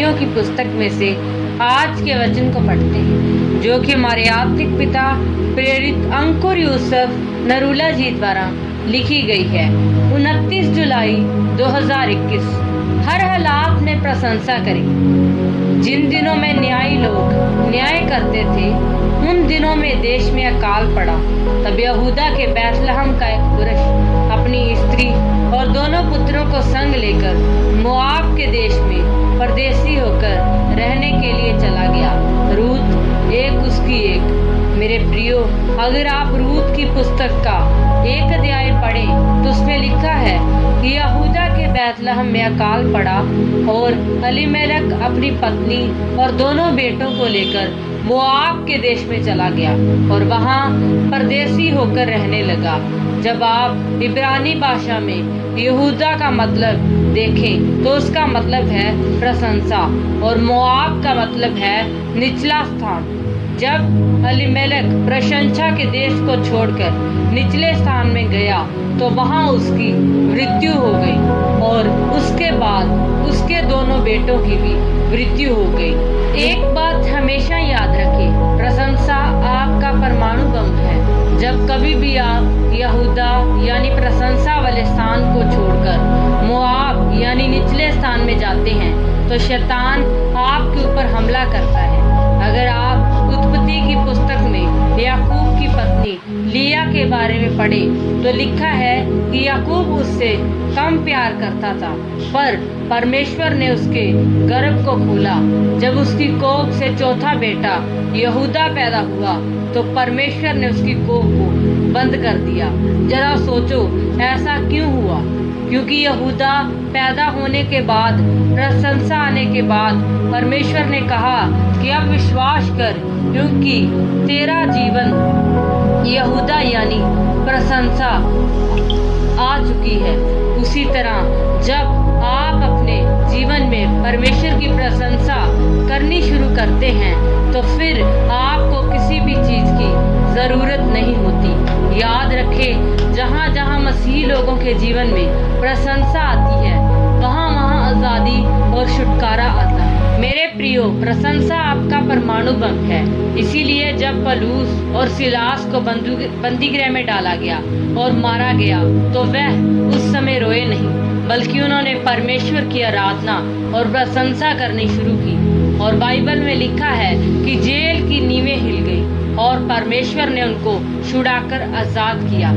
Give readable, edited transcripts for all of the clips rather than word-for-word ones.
स्मृतियों की पुस्तक में से आज के वचन को पढ़ते हैं, जो कि हमारे आत्मिक पिता प्रेरित अंकुर यूसुफ नरूला जी द्वारा लिखी गई है। 29 जुलाई 2021। हर हालात में प्रशंसा करें। जिन दिनों में न्यायी लोग न्याय करते थे, उन दिनों में देश में अकाल पड़ा। तब यहूदा के बैतलहम का एक पुरुष अपनी स्त्री और दोनों पुत्रों को संग लेकर मोआब के देश में परदेसी होकर रहने के लिए चला गया। रूत एक उसकी एक। मेरे प्रियो, अगर आप रूत की पुस्तक का एक अध्याय पढ़ें तो उसमें लिखा है कि यहूदा के बैतलहम में अकाल पड़ा और अलीमेलेक अपनी पत्नी और दोनों बेटों को लेकर मोआब के देश में चला गया और वहां परदेसी होकर रहने लगा। जब आप इब्रानी भाषा में यहूदा का मतलब देखें तो उसका मतलब है प्रशंसा और मोआब का मतलब है निचला स्थान। जब अलीमेलेक प्रशंसा के देश को छोड़कर निचले स्थान में गया तो वहां उसकी मृत्यु हो गई और उसके बाद उसके दोनों बेटों की भी मृत्यु हो गई। एक बात हमेशा याद रखें, प्रशंसा आपका परमाणु बम है। जब कभी भी आप यहूदा यानी प्रशंसा वाले स्थान को छोड़कर मोआब यानी निचले स्थान में जाते हैं तो शैतान आपके ऊपर हमला करता है। अगर आप उत्पत्ति की पुस्तक में याकूब की पत्नी लिया के बारे में पढ़ें तो लिखा है कि याकूब उससे कम प्यार करता था, पर परमेश्वर ने उसके गर्भ को खोला। जब उसकी कोख से चौथा बेटा यहूदा पैदा हुआ तो परमेश्वर ने उसकी कोख को बंद कर दिया। जरा सोचो ऐसा क्यों हुआ? क्योंकि यहूदा पैदा होने के बाद, प्रशंसा आने के बाद परमेश्वर ने कहा कि अब विश्वास कर, क्योंकि तेरा जीवन यहूदा यानी प्रशंसा आ चुकी है। उसी तरह जब आप अपने जीवन में परमेश्वर की प्रशंसा करनी शुरू करते हैं तो फिर आपको किसी भी चीज की जरूरत नहीं होती। याद रखें, जहाँ जहाँ मसीही लोगों के जीवन में प्रशंसा आती है वहाँ वहाँ आजादी और छुटकारा आता है। मेरे प्रियो, प्रशंसा आपका परमाणु बम है। इसीलिए जब पलूस और सिलास को बंदी गृह में डाला गया और मारा गया तो वह उस समय रोए नहीं, बल्कि उन्होंने परमेश्वर की आराधना और प्रशंसा करनी शुरू की। और बाइबल में लिखा है कि जेल की नींवें हिल गई और परमेश्वर ने उनको छुड़ाकर आजाद किया।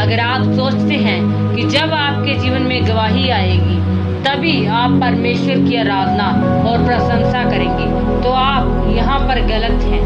अगर आप सोचते हैं कि जब आपके जीवन में गवाही आएगी तभी आप परमेश्वर की आराधना और प्रशंसा करेंगे तो आप यहाँ पर गलत हैं।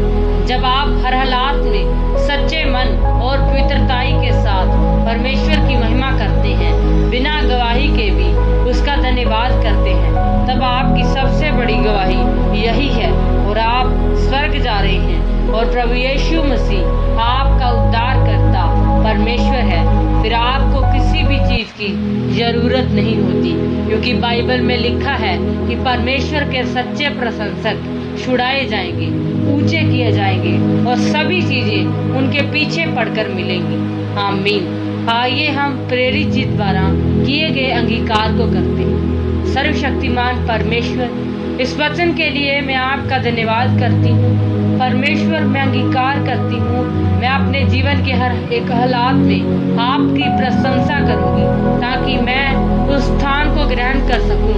जब आप हर हालात में सच्चे मन और पवित्रताई के साथ परमेश्वर की महिमा करते हैं, बिना गवाही के भी उसका धन्यवाद करते हैं, तब आपकी सबसे बड़ी गवाही यही है और आप स्वर्ग जा रहे हैं और प्रभु यीशु मसीह आपका उद्धार करता परमेश्वर है। फिर आपको किसी भी चीज की जरूरत नहीं होती, क्योंकि बाइबल में लिखा है कि परमेश्वर के सच्चे प्रशंसक छुड़ाए जाएंगे, ऊंचे किए जाएंगे और सभी चीजें उनके पीछे पड़कर मिलेंगी। आमीन। आइए हम प्रेरित जी द्वारा किए गए अंगीकार को करते हैं। सर्वशक्तिमान परमेश्वर, इस वचन के लिए मैं आपका धन्यवाद करती हूँ। परमेश्वर, मैं अंगीकार करती हूँ, मैं अपने जीवन के हर एक हालात में आपकी प्रशंसा करूँगी ताकि मैं उस स्थान को ग्रहण कर सकूँ